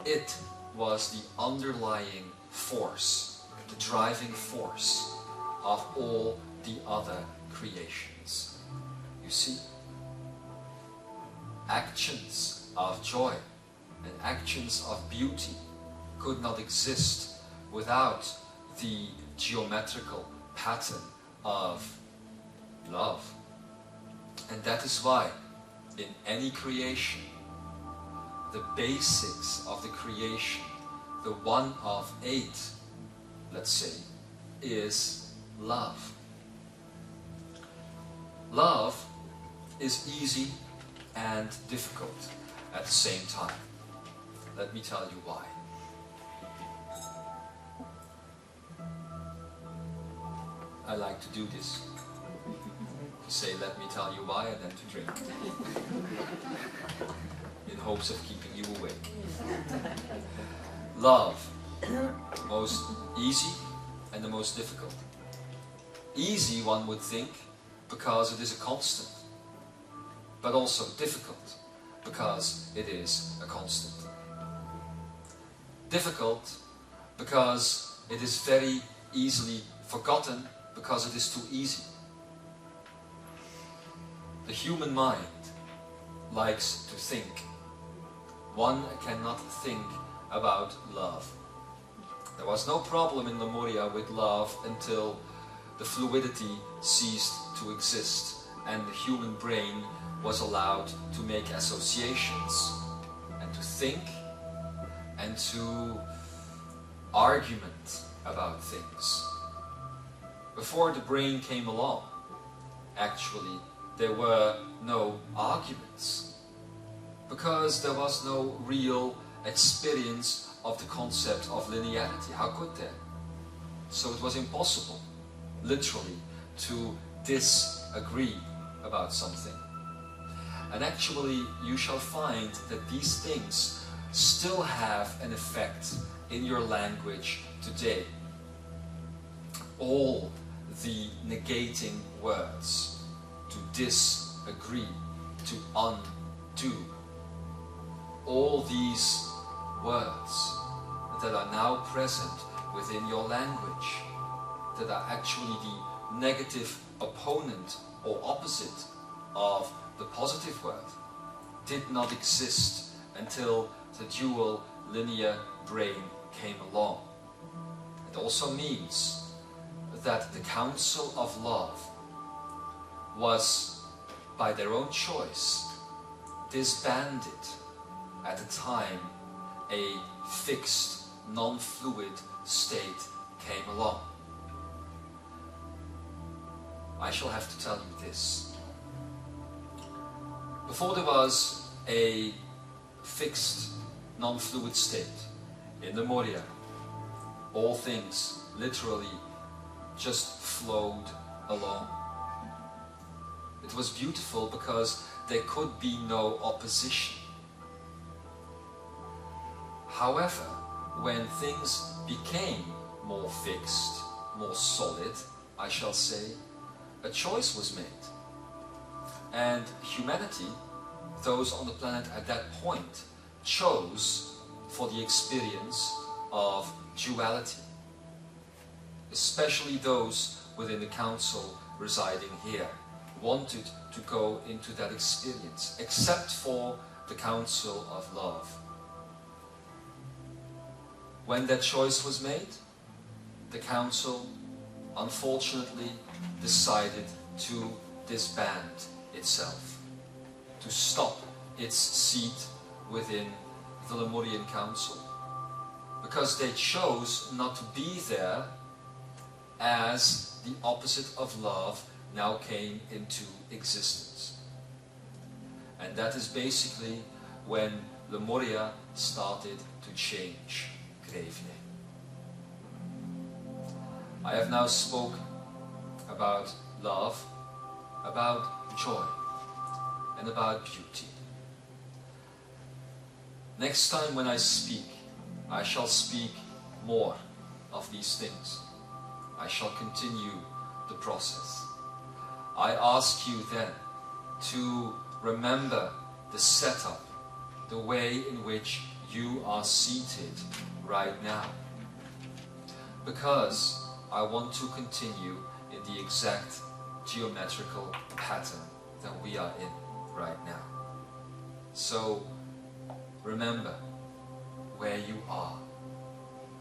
it was the underlying force, the driving force of all the other creations. You see, actions of joy and actions of beauty could not exist without the geometrical pattern of love. And that is why in any creation, the basics of the creation, the one of 8, let's say, is love. Love is easy and difficult at the same time. Let me tell you why. I like to do this. To say, let me tell you why, and then to drink. In hopes of keeping you awake. Love, the most easy and the most difficult. Easy, one would think, because it is a constant. But also difficult, because it is a constant. Difficult, because it is very easily forgotten, because it is too easy. The human mind likes to think. One cannot think about love. There was no problem in Lemuria with love until the fluidity ceased to exist and the human brain was allowed to make associations and to think and to argument about things. Before the brain came along, actually, there were no arguments, because there was no real experience of the concept of linearity. How could there? So it was impossible, literally, to disagree about something. And actually, you shall find that these things still have an effect in your language today. All the negating words, to disagree, to undo, all these words that are now present within your language, that are actually the negative opponent or opposite of the positive word, did not exist until the dual linear brain came along. It also means that the council of love was, by their own choice, disbanded at the time a fixed, non-fluid state came along. I shall have to tell you this. Before there was a fixed, non-fluid state in Lemuria, all things literally just flowed along. It was beautiful because there could be no opposition. However, when things became more fixed, more solid, I shall say, a choice was made. And humanity, those on the planet at that point, chose for the experience of duality. Especially those within the council residing here wanted to go into that experience, except for the council of love. When that choice was made, the council unfortunately decided to disband itself. to stop its seat within the Lemurian Council, because they chose not to be there as the opposite of love now came into existence. And that is basically when Lemuria started to change gravely. I have now spoken about love, about joy, and about beauty. Next time when I speak, I shall speak more of these things. I shall continue the process. I ask you then to remember the setup, the way in which you are seated right now. Because I want to continue in the exact geometrical pattern that we are in right now. So remember where you are.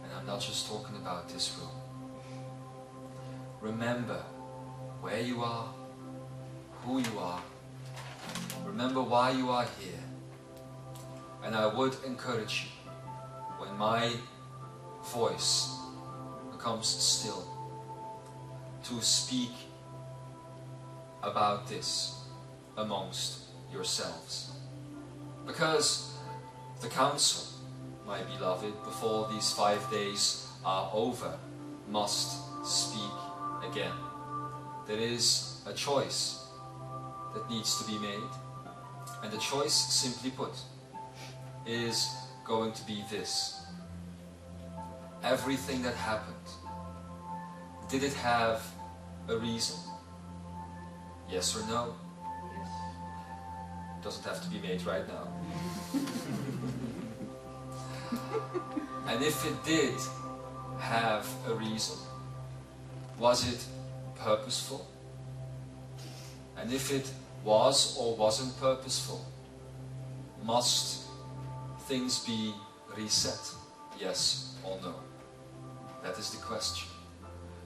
And I'm not just talking about this room. Remember where you are, who you are. Remember why you are here. And I would encourage you, when my voice becomes still, to speak about this amongst yourselves. Because the council, my beloved, before these 5 days are over, must speak again. There is a choice that needs to be made, and the choice, simply put, is going to be this. Everything that happened, did it have a reason? Yes or no? Yes. Doesn't have to be made right now. And if it did have a reason, was it purposeful? And if it was or wasn't purposeful, must things be reset? Yes or no? That is the question.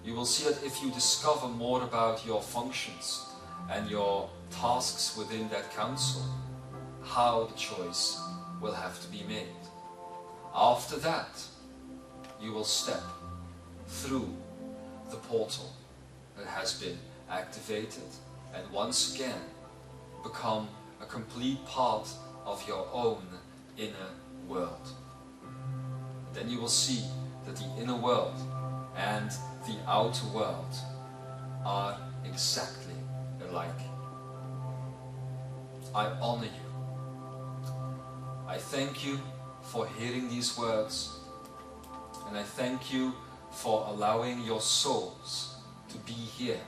You will see that if you discover more about your functions and your tasks within that council, how the choice will have to be made. After that, you will step through the portal that has been activated and once again become a complete part of your own inner world. Then you will see that the inner world and the outer world are exactly alike. I honor you. I thank you for hearing these words, and I thank you for allowing your souls to be here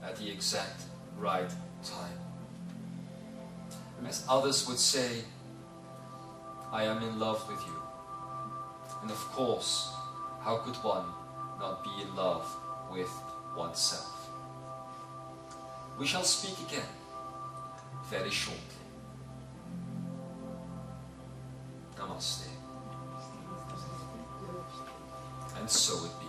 at the exact right time. As others would say, I am in love with you. And of course, how could one not be in love with oneself? We shall speak again very shortly. Namaste. And so it be.